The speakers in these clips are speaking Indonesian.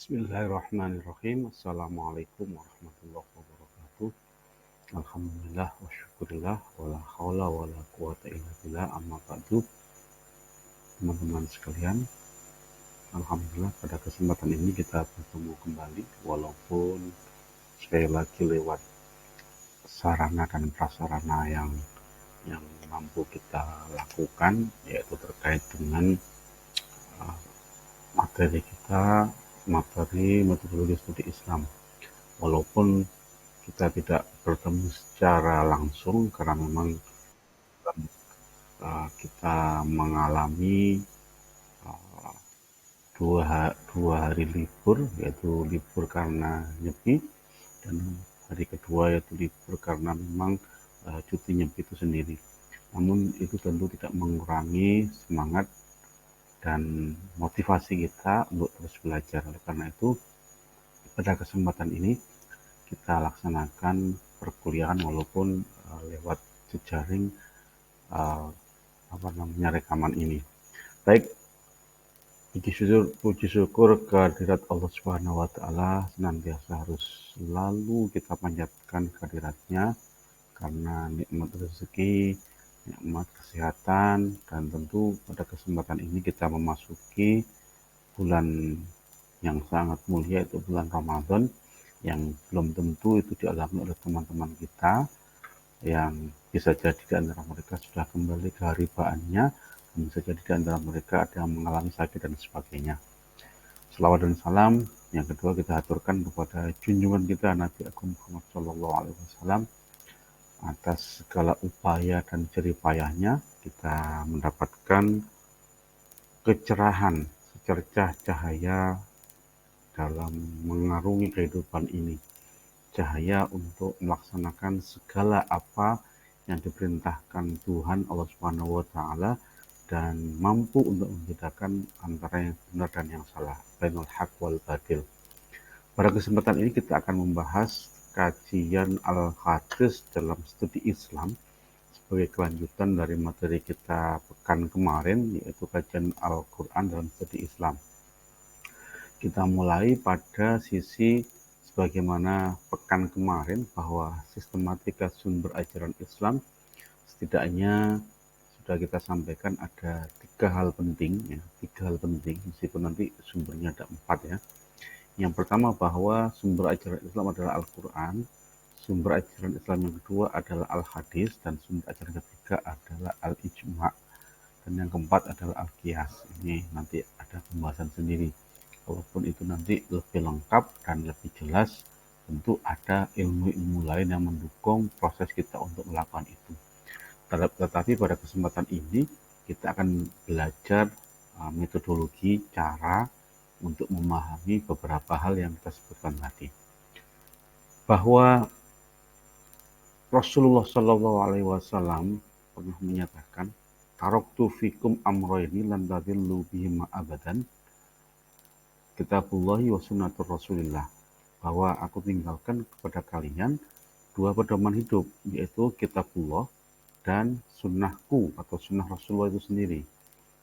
Bismillahirrahmanirrahim. Assalamualaikum warahmatullahi wabarakatuh. Alhamdulillah wa syukurillah wa la hawla wa la quwata illa billah amma ba'du. Teman-teman sekalian, Alhamdulillah pada kesempatan ini kita bertemu kembali walaupun sekali lagi lewat sarana dan prasarana yang mampu kita lakukan, yaitu terkait dengan materi kita, materi metodologi studi Islam. Walaupun kita tidak bertemu secara langsung karena memang kita mengalami dua hari libur, yaitu libur karena nyepi, dan hari kedua yaitu libur karena memang cuti nyepi itu sendiri. Namun itu tentu tidak mengurangi semangat dan motivasi kita untuk terus belajar. Oleh karena itu, pada kesempatan ini kita laksanakan perkuliahan walaupun lewat jejaring rekaman ini. Baik, puji syukur kehadirat Allah Subhanahu wa taala senantiasa harus selalu kita panjatkan kehadiratnya karena nikmat rezeki, nikmat kesehatan, dan tentu pada kesempatan ini kita memasuki bulan yang sangat mulia, itu bulan Ramadan, yang belum tentu itu dialami oleh teman-teman kita, yang bisa jadi di antara mereka sudah kembali ke haribaannya, dan bisa jadi di antara mereka ada yang mengalami sakit dan sebagainya. Selawat dan salam yang kedua kita aturkan kepada junjungan kita Nabi Agung Muhammad SAW atas segala upaya dan jerih payahnya kita mendapatkan kecerahan secercah cahaya dalam mengarungi kehidupan ini, cahaya untuk melaksanakan segala apa yang diperintahkan Tuhan Allah Subhanahu wa taala dan mampu untuk membedakan antara yang benar dan yang salah, bainal haq wal batil. Pada kesempatan ini kita akan membahas kajian Al-Hadis dalam studi Islam sebagai kelanjutan dari materi kita pekan kemarin, yaitu kajian Al-Quran dalam studi Islam. Kita mulai pada sisi sebagaimana pekan kemarin bahwa sistematika sumber ajaran Islam setidaknya sudah kita sampaikan ada tiga hal penting, meskipun nanti sumbernya ada 4 ya. Yang pertama bahwa sumber ajaran Islam adalah Al-Quran, sumber ajaran Islam yang kedua adalah Al-Hadis, dan sumber ajaran ketiga adalah Al-Ijma', dan yang keempat adalah Al-Qiyas. Ini nanti ada pembahasan sendiri. Walaupun itu nanti lebih lengkap dan lebih jelas, tentu ada ilmu-ilmu lain yang mendukung proses kita untuk melakukan itu. Tetapi pada kesempatan ini kita akan belajar metodologi, cara untuk memahami beberapa hal yang kita sebutkan tadi. Bahwa Rasulullah SAW pernah menyatakan, "Taraktu fikum amroini lan tadillu bihima abadan, kitabullahi wa sunnatur rasulillah," bahwa aku tinggalkan kepada kalian dua pedoman hidup, yaitu kitabullah dan sunnahku atau sunnah Rasulullah itu sendiri.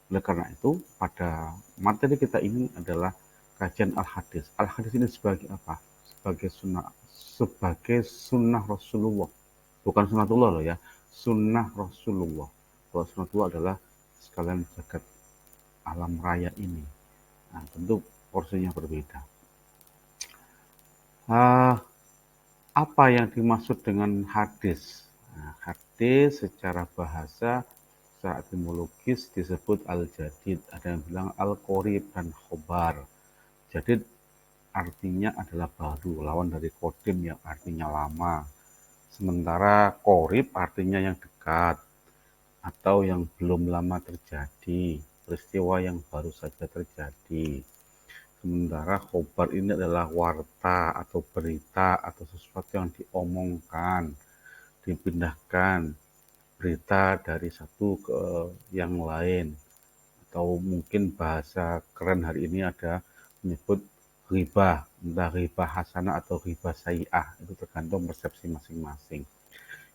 Oleh karena itu, pada materi kita ini adalah kajian Al-Hadis. Al-Hadis ini sebagai apa? Sebagai sunnah Rasulullah. Bukan sunnatullah loh ya, sunnah Rasulullah. Kalau sunnatullah adalah sekalian jagat alam raya ini. Nah, tentu porsinya berbeda. Apa yang dimaksud dengan hadis? Nah, hadis secara bahasa, secara etimologis disebut al-jadid. Ada yang bilang al-qorib dan khobar. Jadid artinya adalah baru, lawan dari kodim yang artinya lama. Sementara qorib artinya yang dekat atau yang belum lama terjadi, peristiwa yang baru saja terjadi. Sementara khobar ini adalah warta atau berita atau sesuatu yang diomongkan, dipindahkan berita dari satu ke yang lain. Atau mungkin bahasa keren hari ini ada menyebut ghibah, entah ghibah hasanah atau ghibah sayyi'ah, itu tergantung persepsi masing-masing.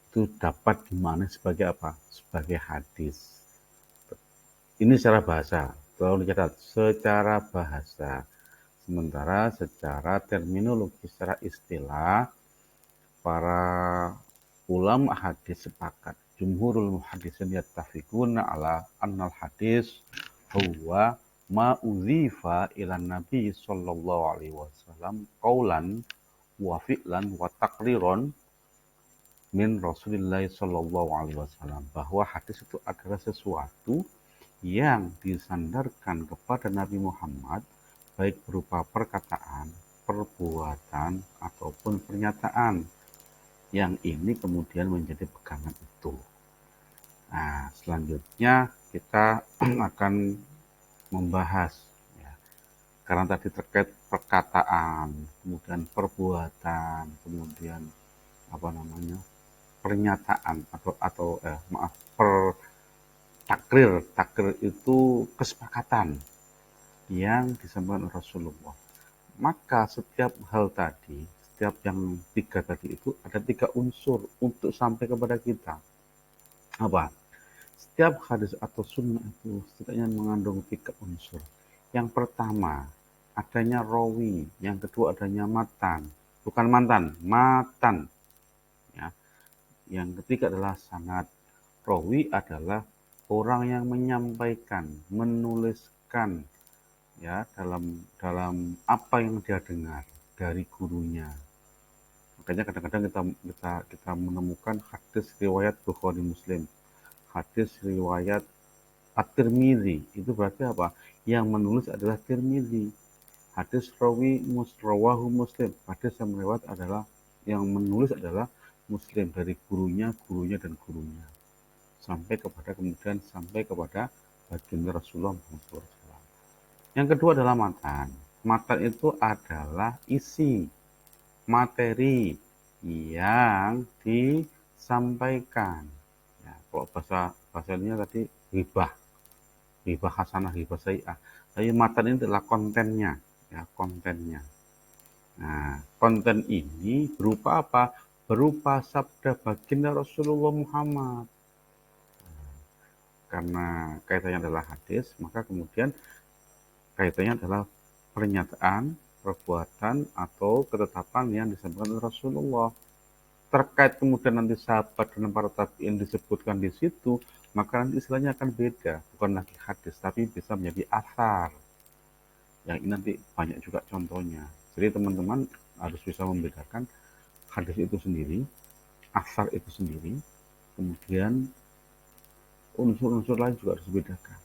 Itu dapat dimaknai sebagai apa? Sebagai hadis. Ini secara bahasa, tolong dicatat, secara bahasa. Sementara secara terminologi, secara istilah, para ulama hadis sepakat, jumhurul muhaddisin yattafiquna ala annal hadis huwa ma udhifa ila nabi sallallahu alaihi wasallam qaulan wa fi'lan wa taqriran min Rasulillah sallallahu alaihi wasallam, bahwa hadis itu adalah sesuatu yang disandarkan kepada Nabi Muhammad baik berupa perkataan, perbuatan ataupun pernyataan, yang ini kemudian menjadi pegangan itu. Nah, selanjutnya kita akan membahas, ya, karena tadi terkait perkataan, kemudian perbuatan, kemudian apa namanya, pernyataan takrir. Takrir itu kesepakatan yang disampaikan Rasulullah. Maka setiap hal tadi, setiap yang tiga tadi itu ada tiga unsur untuk sampai kepada kita. Apa? Setiap hadis atau sunnah itu setidaknya mengandung tiga unsur. Yang pertama, adanya rawi. Yang kedua, adanya matan. Bukan mantan, matan. Ya. Yang ketiga adalah sanad. Rawi adalah orang yang menyampaikan, menuliskan, ya, dalam apa yang dia dengar dari gurunya. Makanya kadang-kadang kita menemukan hadis riwayat Bukhari Muslim, hadis riwayat At-Tirmidzi, itu berarti apa? Yang menulis adalah Tirmidzi. Hadis rawahu Muslim, hadis yang melewat adalah, yang menulis adalah Muslim, dari gurunya, gurunya dan gurunya, sampai kepada baginda Rasulullah SAW. Yang kedua adalah matan. Matan itu adalah isi, materi yang disampaikan. Ya, kalau bahasanya tadi hibah hasanah, hibah sayi'ah. Tapi matan ini adalah kontennya, ya, kontennya. Nah, konten ini berupa apa? Berupa sabda baginda Rasulullah Muhammad. Karena kaitannya adalah hadis, maka kemudian kaitannya adalah pernyataan, perbuatan, atau ketetapan yang disampaikan oleh Rasulullah. Terkait kemudian nanti sahabat dan para tabi'in disebutkan di situ, maka nanti istilahnya akan beda, bukan lagi hadis, tapi bisa menjadi asar. Yang ini nanti banyak juga contohnya. Jadi teman-teman harus bisa membedakan hadis itu sendiri, asar itu sendiri, kemudian unsur-unsur lain juga harus dibedakan.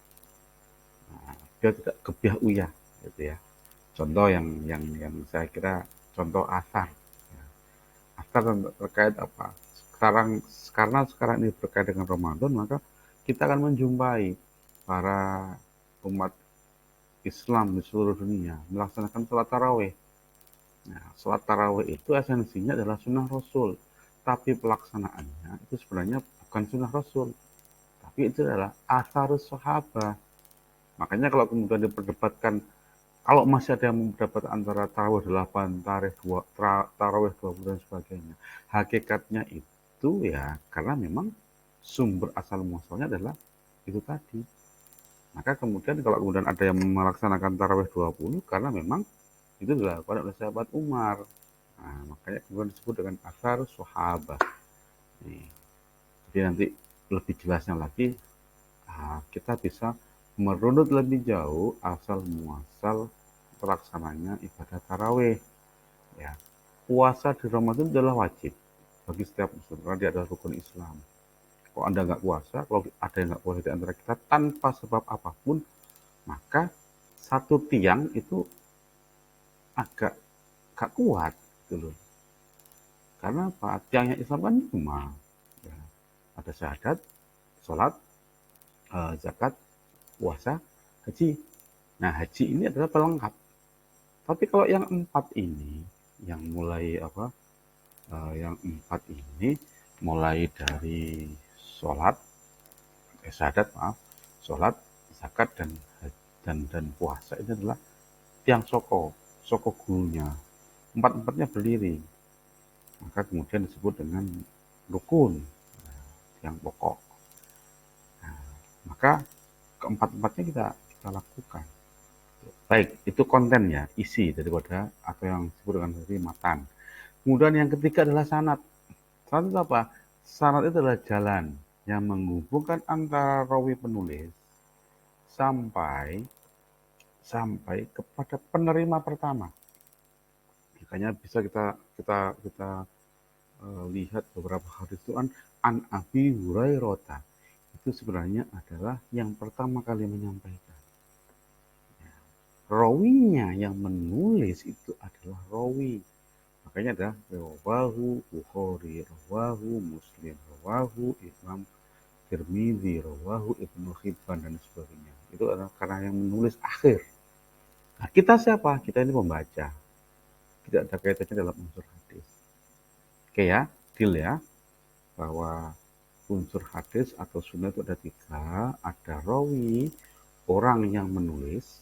Nah, dia tidak gebiah uyah, gitu ya. Contoh yang saya kira contoh asar. Ya. Asar terkait apa? Karena sekarang ini berkait dengan Ramadan, maka kita akan menjumpai para umat Islam di seluruh dunia melaksanakan sholat taraweh. Nah, sholat taraweh itu esensinya adalah sunnah Rasul, tapi pelaksanaannya itu sebenarnya bukan sunnah Rasul, tapi itu adalah asarus sahabat. Makanya kalau kemudian diperdebatkan, kalau masih ada yang mendapat antara tarawih 8, tarawih 20 dan sebagainya, hakikatnya itu ya karena memang sumber asal muasalnya adalah itu tadi. Maka kemudian kalau kemudian ada yang melaksanakan tarawih 20 karena memang itu dilakukan oleh sahabat Umar. Nah, makanya kemudian disebut dengan asar sahabat. Nih. Jadi nanti lebih jelasnya lagi, kita bisa merunut lebih jauh asal muasal pelaksananya ibadah taraweh. Ya, puasa di Ramadan adalah wajib bagi setiap muslim karena dia adalah rukun Islam. Kalau Anda nggak puasa, kalau ada yang nggak puasa di antara kita tanpa sebab apapun, maka satu tiang itu agak gak kuat gitu loh. Karena apa? Tiangnya Islam kan cuma, ya, ada syahadat, sholat, zakat, puasa, haji. Nah, haji ini adalah pelengkap. Tapi kalau yang empat ini, yang mulai apa? Yang empat ini mulai dari sholat, syahadat, maaf, sholat, zakat dan puasa, ini adalah tiang soko gurunya. Empat-empatnya berdiri, maka kemudian disebut dengan rukun, yang pokok. Nah, maka keempat-empatnya kita lakukan. Baik, itu konten ya, isi daripada atau yang disebut dengan tadi matan. Kemudian yang ketiga adalah sanad. Sanad itu apa? Sanad itu adalah jalan yang menghubungkan antara rawi penulis sampai sampai kepada penerima pertama. Makanya bisa kita kita kita lihat beberapa hadis itu an Abi Hurairah itu sebenarnya adalah yang pertama kali menyampaikan. Rawinya yang menulis itu adalah rawi. Makanya ada rawahu Bukhari, rawahu Muslim, rawahu Imam Tirmidzi, rawahu Ibnu Hibban dan sebagainya. Itu adalah karena yang menulis akhir. Nah, kita siapa? Kita ini pembaca. Tidak ada kaitannya dalam unsur hadis. Oke ya, deal ya. Bahwa unsur hadis atau sunnah itu ada tiga. Ada rawi, orang yang menulis.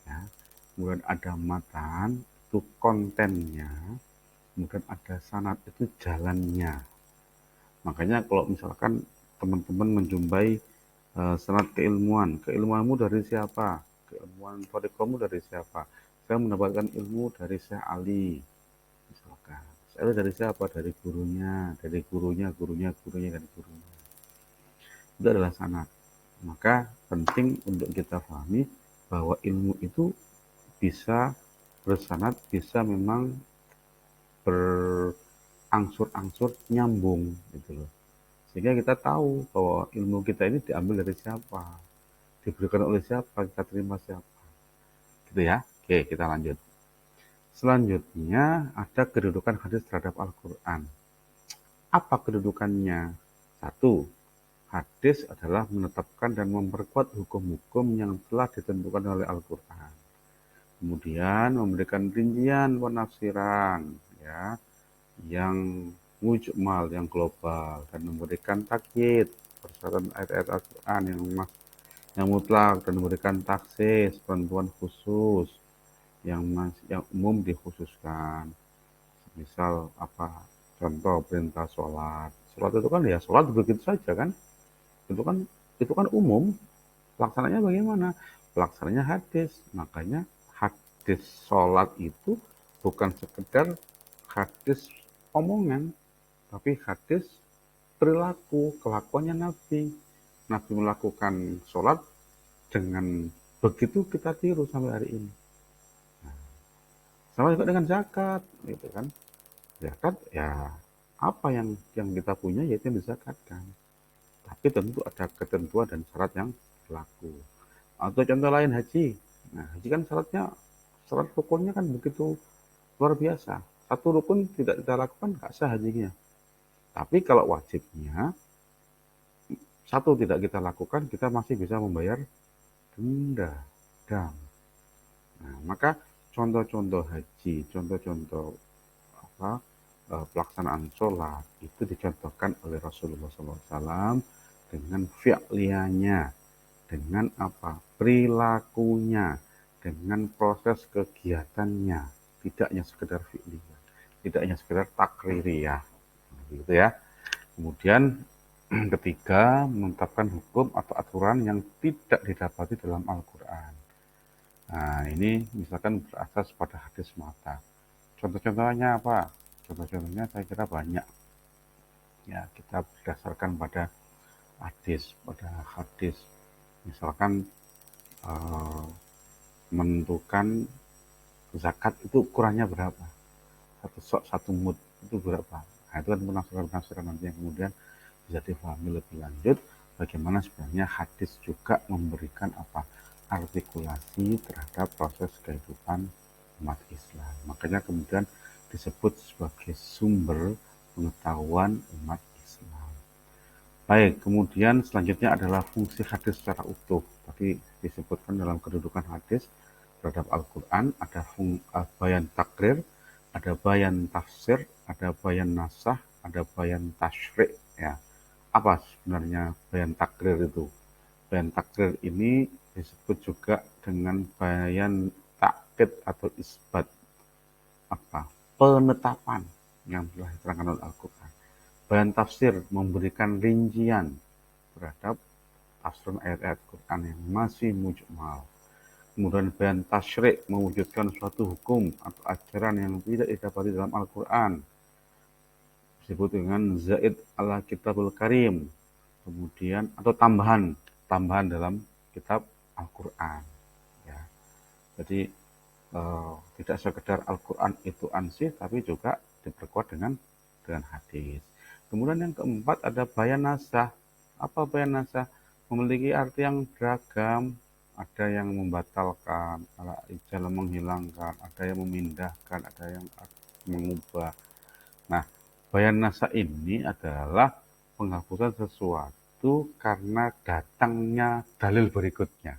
Ya. Kemudian ada matan, itu kontennya. Kemudian ada sanad, itu jalannya. Makanya kalau misalkan teman-teman menjumpai sanad keilmuan, keilmuanmu dari siapa? Keilmuan thariqahmu dari siapa? Saya mendapatkan ilmu dari Syekh Ali, misalkan. Syekh Ali dari siapa? Dari gurunya, dari gurunya, gurunya, gurunya, dan gurunya. Itu adalah sanad. Maka penting untuk kita pahami bahwa ilmu itu bisa bersanad, bisa memang berangsur-angsur nyambung gitu loh. Sehingga kita tahu bahwa ilmu kita ini diambil dari siapa, diberikan oleh siapa, kita terima siapa. Gitu ya. Oke, kita lanjut. Selanjutnya ada kedudukan hadis terhadap Al-Quran. Apa kedudukannya? Satu, hadis adalah menetapkan dan memperkuat hukum-hukum yang telah ditentukan oleh Al-Quran. Kemudian memberikan rincian penafsiran ya, yang mujmal, yang global, dan memberikan takyid persyaratan ayat-ayat Al-Quran yang mutlak, dan memberikan taksis bantuan khusus yang umum dikhususkan. Misal apa? Contoh perintah sholat. Sholat itu kan ya sholat begitu saja kan? Itu kan itu kan umum. Pelaksananya bagaimana? Pelaksananya hadis. Makanya hadis sholat itu bukan sekedar hadis omongan, tapi hadis perilaku, kelakuannya Nabi. Nabi melakukan sholat dengan begitu kita tiru sampai hari ini. Sama juga dengan zakat, gitu kan. Zakat ya apa yang kita punya yaitu yang dizakatkan. Tapi tentu ada ketentuan dan syarat yang berlaku. Atau contoh lain haji. Nah, haji kan syarat rukunnya kan begitu luar biasa. Satu rukun tidak kita lakukan, nggak sah hajinya. Tapi kalau wajibnya, satu tidak kita lakukan, kita masih bisa membayar denda, dam. Nah, maka contoh-contoh haji, contoh-contoh apa pelaksanaan sholat itu dicontohkan oleh Rasulullah SAW dengan fi'liyahnya, dengan apa perilakunya, dengan proses kegiatannya, tidak hanya sekedar fi'liyah, tidak hanya sekedar takririyah, gitu ya. Kemudian ketiga, menetapkan hukum atau aturan yang tidak didapati dalam Al-Quran. Nah, ini misalkan berasas pada hadis mata. Contoh-contohnya apa? Contoh-contohnya saya kira banyak. Ya, kita berdasarkan pada hadis. Misalkan eh, menentukan zakat itu ukurannya berapa? Satu sok, satu mud itu berapa? Nah, itu kan penafsiran nanti yang kemudian bisa dipahami lebih lanjut bagaimana sebenarnya hadis juga memberikan apa artikulasi terhadap proses kehidupan umat Islam. Makanya kemudian disebut sebagai sumber pengetahuan umat Islam. Baik, kemudian selanjutnya adalah fungsi hadis secara utuh. Tadi disebutkan dalam kedudukan hadis terhadap Al-Quran ada bayan takrir, ada bayan tafsir, ada bayan nasah, ada bayan tashri'. Ya. Apa sebenarnya bayan takrir itu? Bayan takrir ini disebut juga dengan bayan takkid atau isbat, apa penetapan yang telah diterangkan oleh Al-Quran. Bayan tafsir memberikan rincian terhadap tafsir ayat-ayat Quran yang masih mujmal. Kemudian bayan tasyrik, mewujudkan suatu hukum atau ajaran yang tidak didapati dalam Al-Quran, disebut dengan zaid ala kitabul karim. Kemudian atau tambahan dalam kitab Al-Quran. Ya. Jadi tidak sekedar Al-Quran itu ansih, tapi juga diperkuat dengan hadis. Kemudian yang keempat ada bayan nasah. Apa bayan nasah? Memiliki arti yang beragam. Ada yang membatalkan, ada yang menghilangkan, ada yang memindahkan, ada yang mengubah. Nah, bayan nasah ini adalah penghapusan sesuatu karena datangnya dalil berikutnya,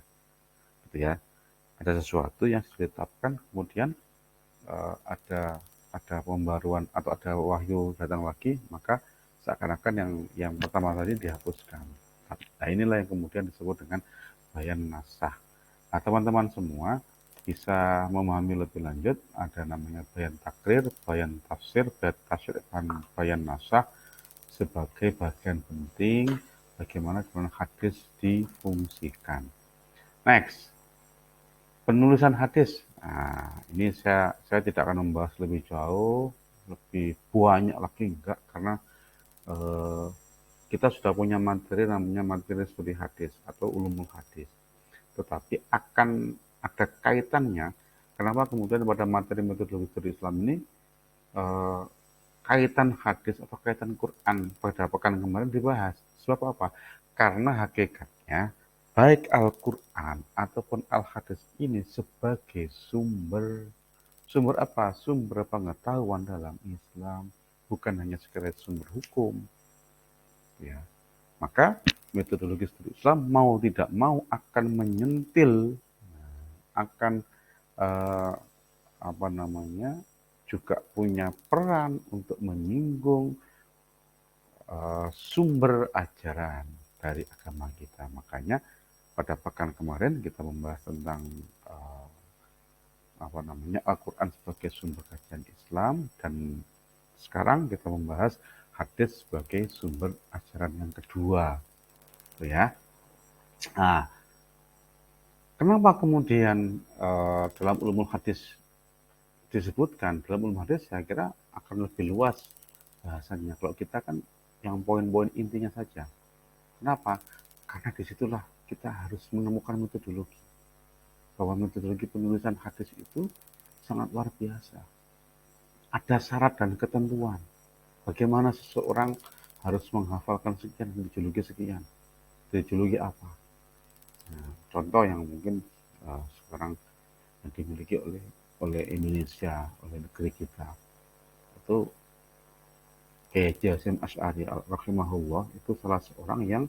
gitu ya. Ada sesuatu yang ditetapkan, kemudian ada pembaruan atau ada wahyu datang lagi, maka seakan-akan yang pertama tadi dihapuskan. Nah, inilah yang kemudian disebut dengan bayan nasah. Nah, teman-teman semua bisa memahami lebih lanjut, ada namanya bayan takrir, bayan tafsir, dan bayan nasah sebagai bagian penting bagaimana hadis difungsikan. Next, penulisan hadis. Nah, ini saya tidak akan membahas lebih jauh, lebih banyak lagi enggak, karena eh, kita sudah punya materi namanya materi studi hadis atau ulumul hadis. Tetapi akan ada kaitannya. Kenapa kemudian pada materi metodologi studi Islam ini eh, kaitan hadis atau kaitan Quran pada pekan kemarin dibahas. Sebab apa? Karena hakikatnya baik Al-Quran ataupun Al-Hadis ini sebagai sumber apa? Sumber pengetahuan dalam Islam, bukan hanya sekedar sumber hukum. Ya. Maka metodologi studi Islam mau tidak mau akan menyentil, akan eh, apa namanya, juga punya peran untuk menyinggung sumber ajaran dari agama kita. Makanya pada pekan kemarin kita membahas tentang apa namanya, Al-Quran sebagai sumber kajian Islam, dan sekarang kita membahas hadis sebagai sumber ajaran yang kedua, gitu ya. Nah, kenapa kemudian dalam ulumul hadis disebutkan? Dalam ulumul hadis saya kira akan lebih luas bahasannya. Kalau kita kan yang poin-poin intinya saja. Kenapa? Karena disitulah kita harus menemukan metodologi. Bahwa metodologi penulisan hadis itu sangat luar biasa. Ada syarat dan ketentuan. Bagaimana seseorang harus menghafalkan sekian, dijuluki sekian. Dijuluki apa? Nah, contoh yang mungkin sekarang yang dimiliki oleh Indonesia, oleh negeri kita, itu Kiai Hasyim Asy'ari rahimahullah, itu salah seorang yang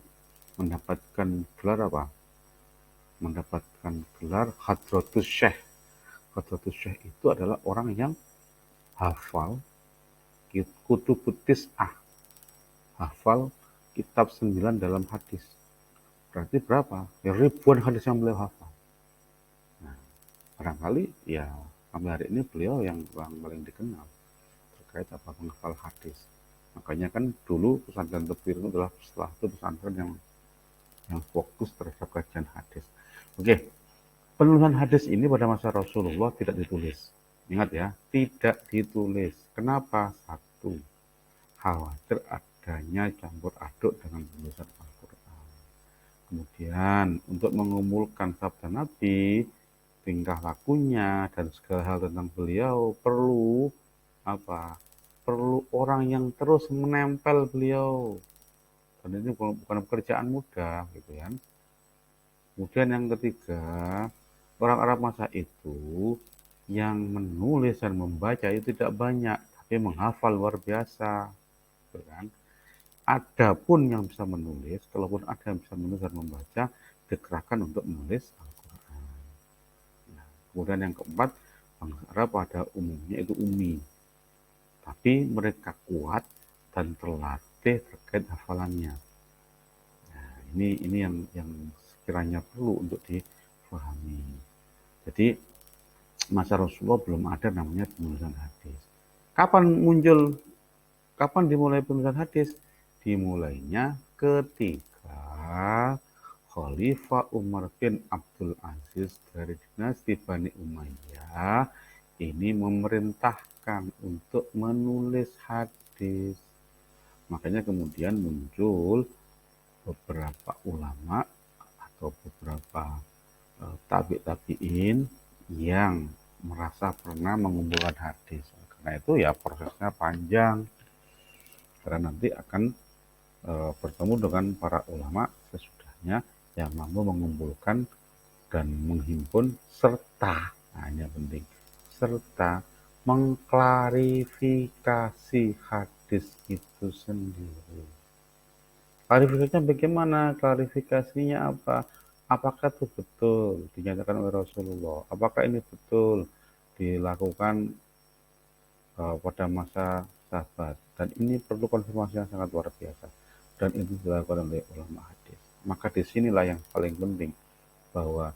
mendapatkan gelar apa? Mendapatkan gelar Hadratus Syekh. Hadratus Syekh itu adalah orang yang hafal kutubut tis'ah, hafal kitab 9 dalam hadis. Berarti berapa? Ya, ribuan hadis yang beliau hafal. Nah, barangkali ya sampai hari ini beliau yang paling dikenal terkait apa, menghafal hadis. Makanya kan dulu pesantren Tebir itu adalah setelah itu pesantren yang fokus terhadap kajian hadis. Oke, penulisan hadis ini pada masa Rasulullah tidak ditulis. Ingat ya, tidak ditulis. Kenapa? Satu, khawatir adanya campur aduk dengan penulisan Al-Quran. Kemudian untuk mengumpulkan sabda Nabi, tingkah lakunya dan segala hal tentang beliau perlu apa? Perlu orang yang terus menempel beliau. Dan ini bukan pekerjaan mudah, gitu ya. Kemudian yang ketiga, orang Arab masa itu yang menulis dan membaca itu tidak banyak, tapi menghafal luar biasa, gitu kan. Adapun yang bisa menulis, kalaupun ada yang bisa menulis dan membaca, dikerahkan untuk menulis Al-Quran. Nah, kemudian yang keempat, bangsa Arab pada umumnya itu ummi, tapi mereka kuat dan terlatih terkait hafalannya. Nah, ini yang sekiranya perlu untuk dipahami. Jadi masa Rasulullah belum ada namanya penulisan hadis. Kapan dimulai penulisan hadis? Dimulainya ketika Khalifah Umar bin Abdul Aziz dari dinasti Bani Umayyah ini memerintahkan untuk menulis hadis. Makanya kemudian muncul beberapa ulama atau beberapa tabi'in yang merasa pernah mengumpulkan hadis. Karena itu ya prosesnya panjang. Karena nanti akan bertemu dengan para ulama sesudahnya yang mampu mengumpulkan dan menghimpun serta, nah ini yang penting, serta mengklarifikasi hadis itu sendiri. Klarifikasinya bagaimana? Klarifikasinya apa? Apakah itu betul dinyatakan oleh Rasulullah? Apakah ini betul dilakukan pada masa sahabat? Dan ini perlu konfirmasi yang sangat luar biasa. Dan itu dilakukan oleh ulama hadis. Maka disinilah yang paling penting, bahwa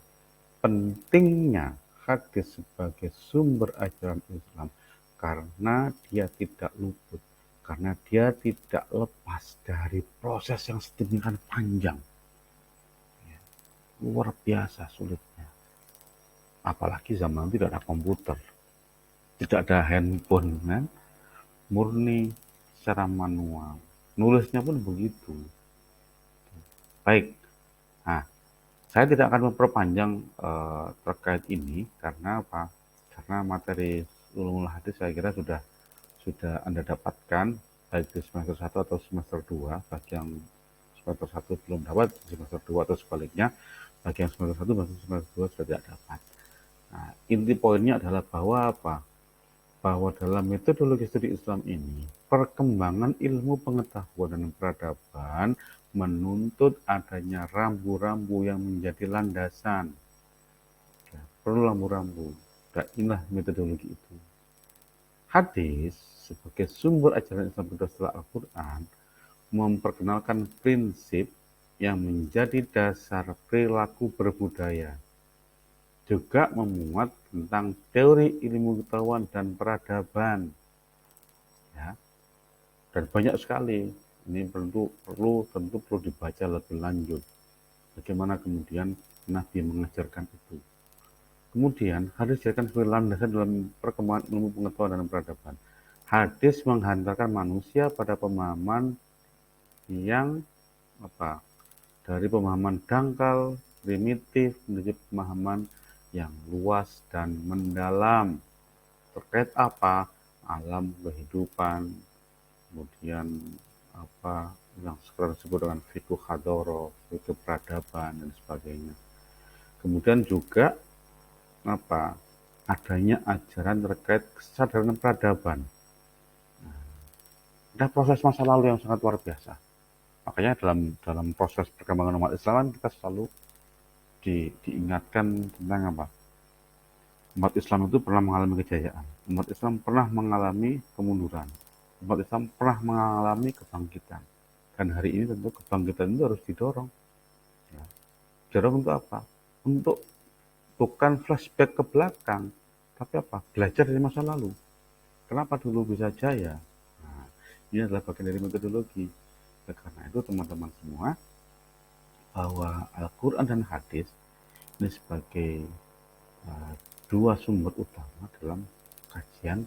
pentingnya hadis sebagai sumber ajaran Islam karena dia tidak luput, karena dia tidak lepas dari proses yang sedemikian panjang, luar biasa sulitnya. Apalagi zaman tidak ada komputer, tidak ada handphone, kan? Murni secara manual. Nulisnya pun begitu. Baik, nah saya tidak akan memperpanjang terkait ini karena apa? Karena materi ulumul hadis saya kira sudah Anda dapatkan baik di semester 1 atau semester 2. Bagi yang semester 1 belum dapat, semester 2 atau sebaliknya, bagi yang semester 1 dan semester 2 sudah tidak dapat. Nah, inti poinnya adalah bahwa apa? Bahwa dalam metodologi studi Islam ini, perkembangan ilmu pengetahuan dan peradaban menuntut adanya rambu-rambu yang menjadi landasan. Ya, perlu rambu-rambu. Dan inilah metodologi itu. Hadis sebagai sumber ajaran Islam berdasar Al-Quran memperkenalkan prinsip yang menjadi dasar perilaku berbudaya. Juga memuat tentang teori ilmu pengetahuan dan peradaban. Ya. Dan banyak sekali. Ini tentu perlu dibaca lebih lanjut. Bagaimana kemudian Nabi mengajarkan itu. Kemudian hadis dijadikan sebagai landasan dalam perkembangan ilmu pengetahuan dan peradaban. Hadis menghantarkan manusia pada pemahaman yang apa? Dari pemahaman dangkal, primitif menuju pemahaman yang luas dan mendalam terkait apa? Alam kehidupan, kemudian apa yang sekarang disebut dengan fikih hadoro, fikih peradaban dan sebagainya. Kemudian juga apa? Adanya ajaran terkait kesadaran peradaban. Ada proses masa lalu yang sangat luar biasa. Makanya dalam proses perkembangan umat Islam kita selalu diingatkan tentang apa? Umat Islam itu pernah mengalami kejayaan. Umat Islam pernah mengalami kemunduran. Umat Islam pernah mengalami kebangkitan. Dan hari ini tentu kebangkitan itu harus didorong. Ya. Didorong untuk apa? Untuk bukan flashback ke belakang, tapi apa? Belajar dari masa lalu. Kenapa dulu bisa jaya? Nah, ini adalah bagian dari metodologi. Karena itu teman-teman semua, bahwa Al-Quran dan hadis ini sebagai dua sumber utama dalam kajian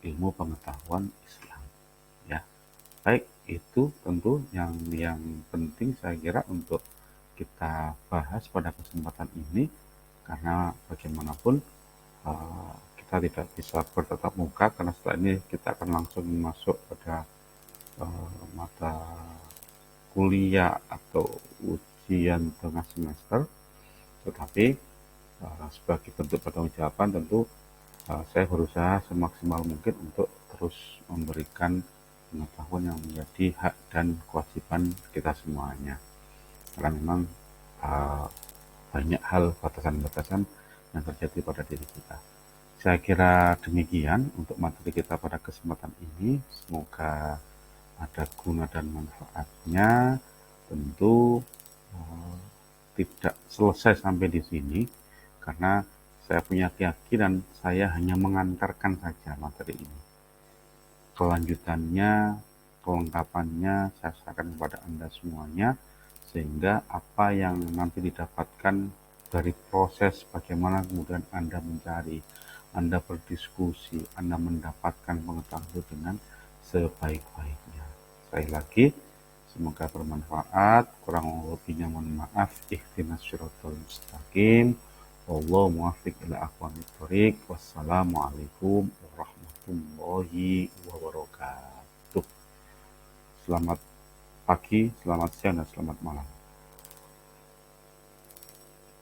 ilmu pengetahuan Islam. Ya, baik, itu tentu yang penting saya kira untuk kita bahas pada kesempatan ini, karena bagaimanapun kita tidak bisa bertatap muka, karena setelah ini kita akan langsung masuk pada mata kuliah atau ujian tengah semester. Tetapi sebagai bentuk pertanggungjawaban tentu saya berusaha semaksimal mungkin untuk terus memberikan pengetahuan yang menjadi hak dan kewajiban kita semuanya. Karena memang banyak hal batasan-batasan yang terjadi pada diri kita. Saya kira demikian untuk materi kita pada kesempatan ini. Semoga ada guna dan manfaatnya. Tentu tidak selesai sampai di sini, karena saya punya keyakinan saya hanya mengantarkan saja materi ini. Kelanjutannya, kelengkapannya saya serahkan kepada Anda semuanya. sehingga apa yang nanti didapatkan dari proses bagaimana kemudian Anda mencari, Anda berdiskusi, Anda mendapatkan pengetahuan itu dengan sebaik-baiknya. Sekali lagi, semoga bermanfaat. Kurang lebihnya mohon maaf. Ihdinas syiratal mustaqim. Wallahu muwaffiq ila aqwamit thoriq. Wassalamualaikum warahmatullahi wabarakatuh. Selamat pagi, selamat siang, dan selamat malam.